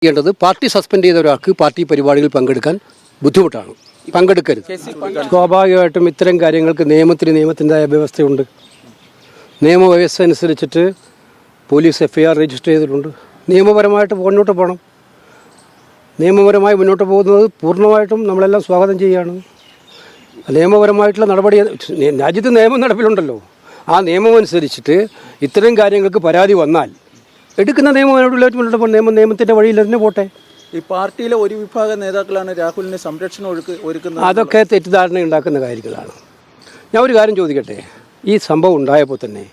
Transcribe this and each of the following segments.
ചെയ്യേണ്ടത് party suspend ചെയ്ത ഒരാൾക്ക് പാർട്ടി പരിപാടികളിൽ പങ്കെടുക്കാൻ ബുദ്ധിമുട്ടാണ്. പങ്കെടുക്കരുത്. സ്വാഭാവികമായിട്ടും ഇത്തരം കാര്യങ്ങൾക്ക് നിയമത്തിൻ്റെതായ വ്യവസ്ഥയുണ്ട്. നിയമവ്യവസ്ഥ അനുസരിച്ചിട്ട് പോലീസ് FIR രജിസ്റ്റർ ചെയ്തിട്ടുണ്ട്. നിയമപരമായിട്ട് മുന്നോട്ട് പോകണം. നിയമപരമായി മുന്നോട്ട് പോകുന്നത് പൂർണ്ണമായിട്ടും നമ്മളെല്ലാം സ്വാഗതം ചെയ്യുകയാണ്. നിയമപരമായിട്ടുള്ള നടപടി രാജ്യത്ത് നിയമം നടപ്പിലുണ്ടല്ലോ. ആ നിയമം അനുസരിച്ചിട്ട് ഇത്തരം കാര്യങ്ങൾക്ക് പരാതി വന്നാൽ എടുക്കുന്ന നിയമത്തിൻ്റെ വഴിയിൽ തന്നെ പോട്ടെ. ഈ പാർട്ടിയിലെ ഒരു വിഭാഗം നേതാക്കളാണ് രാഹുലിന് സംരക്ഷണം ഒരുക്കുന്നത്. അതൊക്കെ തെറ്റിദ്ധാരണ ഉണ്ടാക്കുന്ന കാര്യങ്ങളാണ്. ഞാൻ ഒരു കാര്യം ചോദിക്കട്ടെ. ഈ സംഭവം ഉണ്ടായപ്പോൾ തന്നെ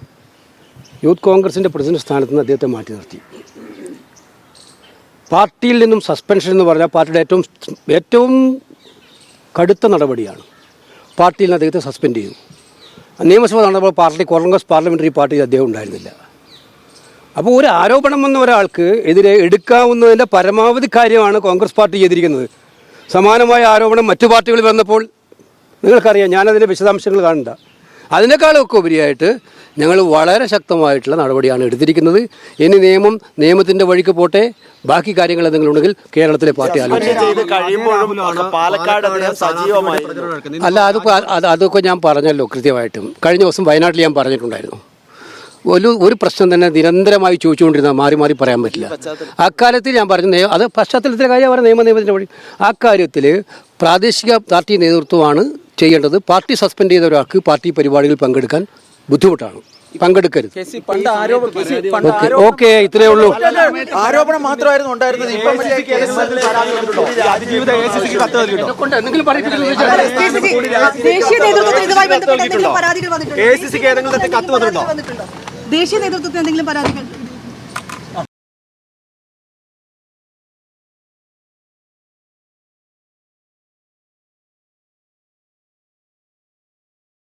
യൂത്ത് കോൺഗ്രസിൻ്റെ പ്രസിഡന്റ് സ്ഥാനത്ത് നിന്ന് അദ്ദേഹത്തെ മാറ്റി നിർത്തി. പാർട്ടിയിൽ നിന്നും സസ്പെൻഷൻ എന്ന് പറഞ്ഞാൽ പാർട്ടിയുടെ ഏറ്റവും കടുത്ത നടപടിയാണ്. പാർട്ടിയിൽ നിന്ന് അദ്ദേഹത്തെ സസ്പെൻഡ് ചെയ്തു. നിയമസഭ നടന്നപ്പോൾ കോൺഗ്രസ് പാർലമെൻ്ററി പാർട്ടിയിൽ അദ്ദേഹം ഉണ്ടായിരുന്നില്ല. അപ്പോൾ ഒരു ആരോപണം വന്ന ഒരാൾക്ക് എതിരെ എടുക്കാവുന്നതിൻ്റെ പരമാവധി കാര്യമാണ് കോൺഗ്രസ് പാർട്ടി ചെയ്തിരിക്കുന്നത്. സമാനമായ ആരോപണം മറ്റു പാർട്ടികളിൽ വന്നപ്പോൾ നിങ്ങൾക്കറിയാം, ഞാനതിൻ്റെ വിശദാംശങ്ങൾ കാണണ്ട. അതിനേക്കാളൊക്കെ ഉപരിയായിട്ട് ഞങ്ങൾ വളരെ ശക്തമായിട്ടുള്ള നടപടിയാണ് എടുത്തിരിക്കുന്നത്. ഇനി നിയമത്തിൻ്റെ വഴിക്ക് പോട്ടെ. ബാക്കി കാര്യങ്ങൾ എന്തെങ്കിലും ഉണ്ടെങ്കിൽ കേരളത്തിലെ പാർട്ടി ആലോചിക്കും. അല്ല, അതൊക്കെ ഞാൻ പറഞ്ഞല്ലോ കൃത്യമായിട്ടും. കഴിഞ്ഞ ദിവസം വയനാട്ടിൽ ഞാൻ പറഞ്ഞിട്ടുണ്ടായിരുന്നു. ഒരു പ്രശ്നം തന്നെ നിരന്തരമായി ചോദിച്ചുകൊണ്ടിരുന്ന മാറി പറയാൻ പറ്റില്ല. അക്കാര്യത്തിൽ ഞാൻ പറഞ്ഞു, അത് പശ്ചാത്തലത്തിലെ കാര്യം പറഞ്ഞ നിയമത്തിൻ്റെ വഴി. അക്കാര്യത്തിൽ പ്രാദേശിക പാർട്ടി നേതൃത്വമാണ് ചെയ്യേണ്ടത്. പാർട്ടി സസ്പെൻഡ് ചെയ്ത ഒരാൾക്ക് പാർട്ടി പരിപാടികളിൽ പങ്കെടുക്കാൻ ബുദ്ധിമുട്ടാണ്. പങ്കെടുക്കരുത്. ഓക്കെ, ഇത്രയേ ഉള്ളൂ. ആരോപണം മാത്രമായിരുന്നു ഉണ്ടായിരുന്നത്. ദേശീയ നേതൃത്വത്തിന് എന്തെങ്കിലും പരാതികൾ